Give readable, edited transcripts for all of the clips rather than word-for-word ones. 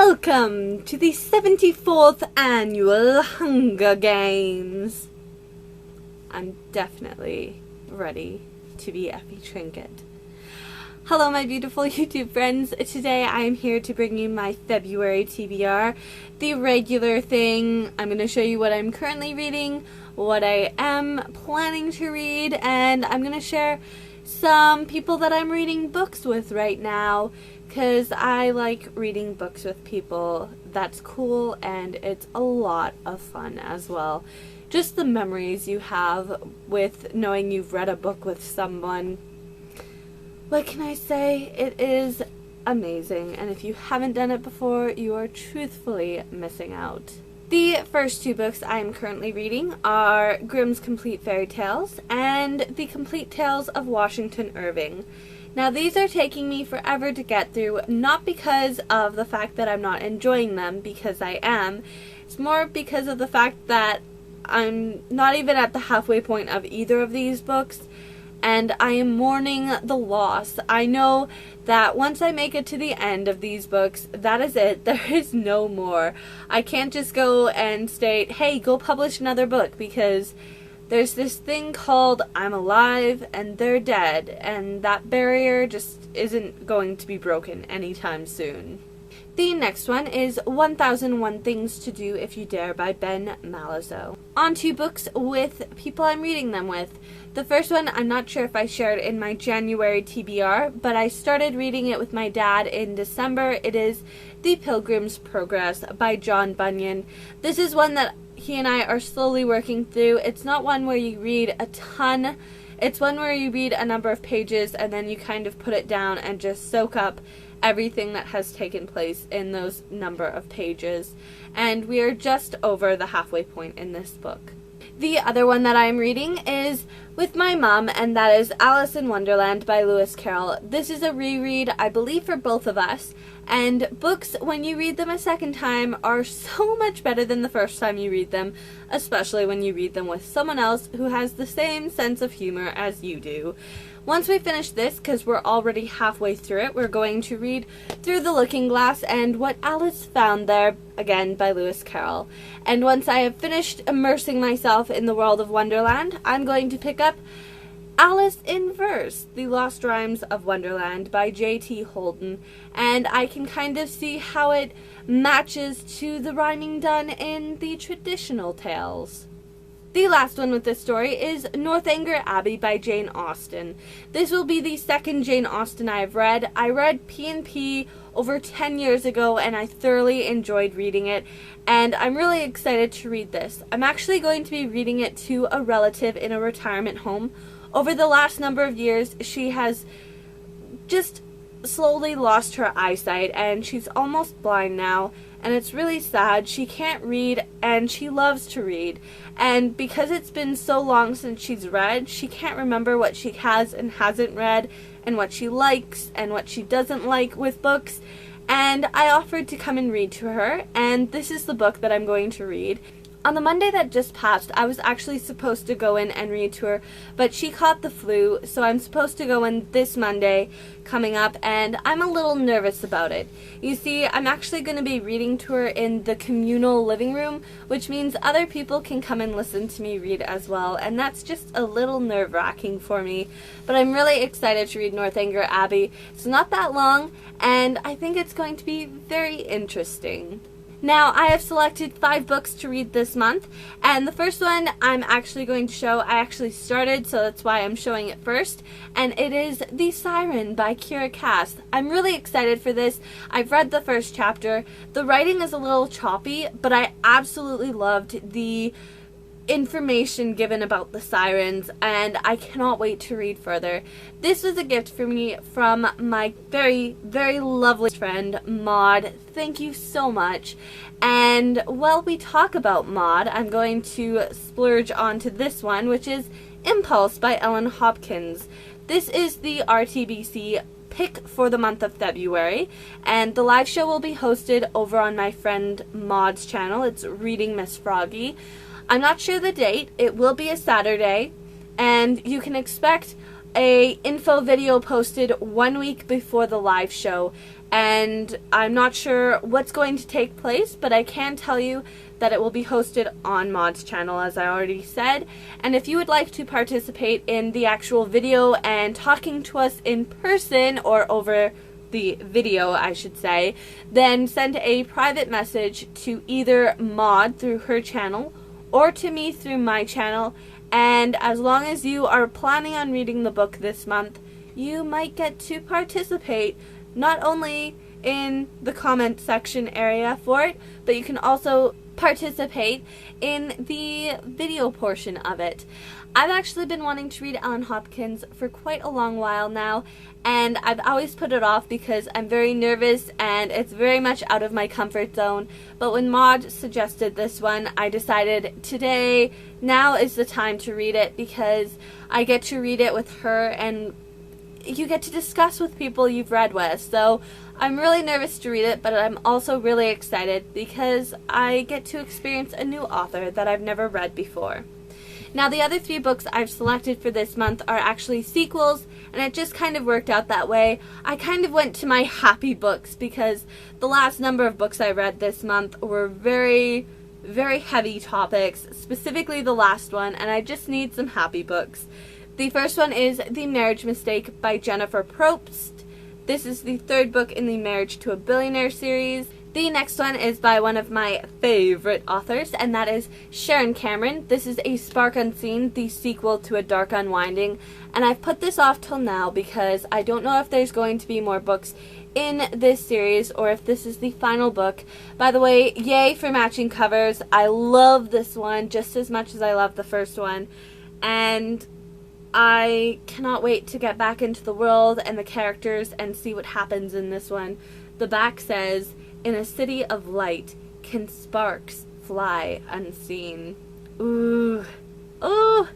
Welcome to the 74th Annual Hunger Games. I'm definitely ready to be Effie Trinket. Hello my beautiful YouTube friends. Today I am here to bring you my February TBR, the regular thing. I'm going to show you what I'm currently reading, what I am planning to read, and I'm going to share some people that I'm reading books with right now, because I like reading books with people. That's cool, and it's a lot of fun as well. Just the memories you have with knowing you've read a book with someone. What can I say? It is amazing, and if you haven't done it before, you are truthfully missing out. The first two books I am currently reading are Grimm's Complete Fairy Tales and The Complete Tales of Washington Irving. Now these are taking me forever to get through, not because of the fact that I'm not enjoying them, because I am. It's more because of the fact that I'm not even at the halfway point of either of these books, and I am mourning the loss. I know that once I make it to the end of these books, that is it. There is no more. I can't just go and state, hey, go publish another book, because there's this thing called I'm alive and they're dead, and that barrier just isn't going to be broken anytime soon. The next one is 1001 Things to Do If You Dare by Ben Malazzo. On to books with people I'm reading them with. The first one, I'm not sure if I shared in my January TBR, but I started reading it with my dad in December. It is The Pilgrim's Progress by John Bunyan. This is one that he and I are slowly working through. It's not one where you read a ton. It's one where you read a number of pages and then you kind of put it down and just soak up everything that has taken place in those number of pages. And we are just over the halfway point in this book. The other one that I'm reading is with my mom, and that is Alice in Wonderland by Lewis Carroll. This is a reread, I believe, for both of us. And books, when you read them a second time, are so much better than the first time you read them, especially when you read them with someone else who has the same sense of humor as you do. Once we finish this, because we're already halfway through it, we're going to read Through the Looking Glass and What Alice Found There, again by Lewis Carroll. And once I have finished immersing myself in the world of Wonderland, I'm going to pick up Alice in Verse, The Lost Rhymes of Wonderland by J.T. Holden, and I can kind of see how it matches to the rhyming done in the traditional tales. The last one with this story is Northanger Abbey by Jane Austen. This will be the second Jane Austen I have read. I read P&P over 10 years ago and I thoroughly enjoyed reading it, and I'm really excited to read this. I'm actually going to be reading it to a relative in a retirement home. Over the last number of years, she has just slowly lost her eyesight and she's almost blind now. And it's really sad. She can't read, and she loves to read. And because it's been so long since she's read, she can't remember what she has and hasn't read, and what she likes and what she doesn't like with books. And I offered to come and read to her, and this is the book that I'm going to read. On the Monday that just passed, I was actually supposed to go in and read to her, but she caught the flu, so I'm supposed to go in this Monday coming up, and I'm a little nervous about it. You see, I'm actually going to be reading to her in the communal living room, which means other people can come and listen to me read as well, and that's just a little nerve-wracking for me. But I'm really excited to read Northanger Abbey. It's not that long, and I think it's going to be very interesting. Now, I have selected 5 books to read this month, and the first one I'm actually going to show, I actually started, so that's why I'm showing it first, and it is The Siren by Kira Cass. I'm really excited for this. I've read the first chapter. The writing is a little choppy, but I absolutely loved the information given about the sirens, and I cannot wait to read further. This was a gift for me from my very, very lovely friend, Maud. Thank you so much. And while we talk about Maud, I'm going to splurge onto this one, which is Impulse by Ellen Hopkins. This is the RTBC pick for the month of February, and the live show will be hosted over on my friend Maud's channel. It's Reading Miss Froggy. I'm not sure the date. It will be a Saturday, and you can expect a info video posted 1 week before the live show, and I'm not sure what's going to take place, but I can tell you that it will be hosted on Maud's channel, as I already said. And if you would like to participate in the actual video and talking to us in person, or over the video I should say, then send a private message to either Maud through her channel or to me through my channel, and as long as you are planning on reading the book this month, you might get to participate not only in the comment section area for it, but you can also participate in the video portion of it. I've actually been wanting to read Ellen Hopkins for quite a long while now, and I've always put it off because I'm very nervous and it's very much out of my comfort zone. But when Maud suggested this one, I decided now is the time to read it, because I get to read it with her and you get to discuss with people you've read with. So I'm really nervous to read it, but I'm also really excited because I get to experience a new author that I've never read before. Now, the other 3 books I've selected for this month are actually sequels, and it just kind of worked out that way. I kind of went to my happy books because the last number of books I read this month were very, very heavy topics, specifically the last one, and I just need some happy books. The first one is The Marriage Mistake by Jennifer Probst. This is the 3rd book in the Marriage to a Billionaire series. The next one is by one of my favorite authors, and that is Sharon Cameron. This is A Spark Unseen, the sequel to A Dark Unwinding, and I've put this off till now because I don't know if there's going to be more books in this series or if this is the final book. By the way, yay for matching covers. I love this one just as much as I love the first one, and I cannot wait to get back into the world and the characters and see what happens in this one. The back says, "In a city of light, can sparks fly unseen?" Ooh. Ooh.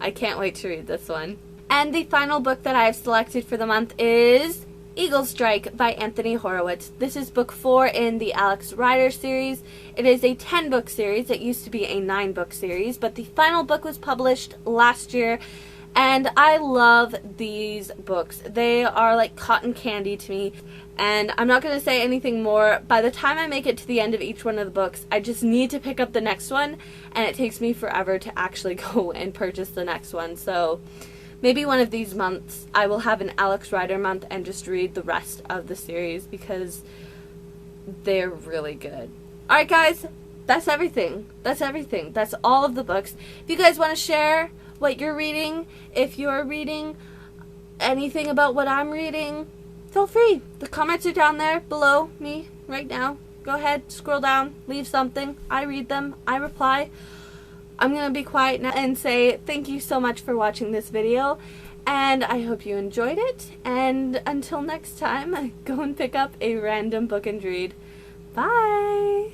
I can't wait to read this one. And the final book that I've selected for the month is Eagle Strike by Anthony Horowitz. This is book 4 in the Alex Rider series. It is a 10-book series. It used to be a 9-book series, but the final book was published last year, and I love these books. They are like cotton candy to me, and I'm not going to say anything more. By the time I make it to the end of each one of the books, I just need to pick up the next one, and it takes me forever to actually go and purchase the next one. So maybe one of these months I will have an Alex Rider month and just read the rest of the series because they're really good. Alright guys, that's everything. That's everything. That's all of the books. If you guys want to share what you're reading, if you're reading anything about what I'm reading, feel free. The comments are down there below me right now. Go ahead, scroll down, leave something. I read them, I reply. I'm going to be quiet now and say thank you so much for watching this video, and I hope you enjoyed it, and until next time, go and pick up a random book and read. Bye!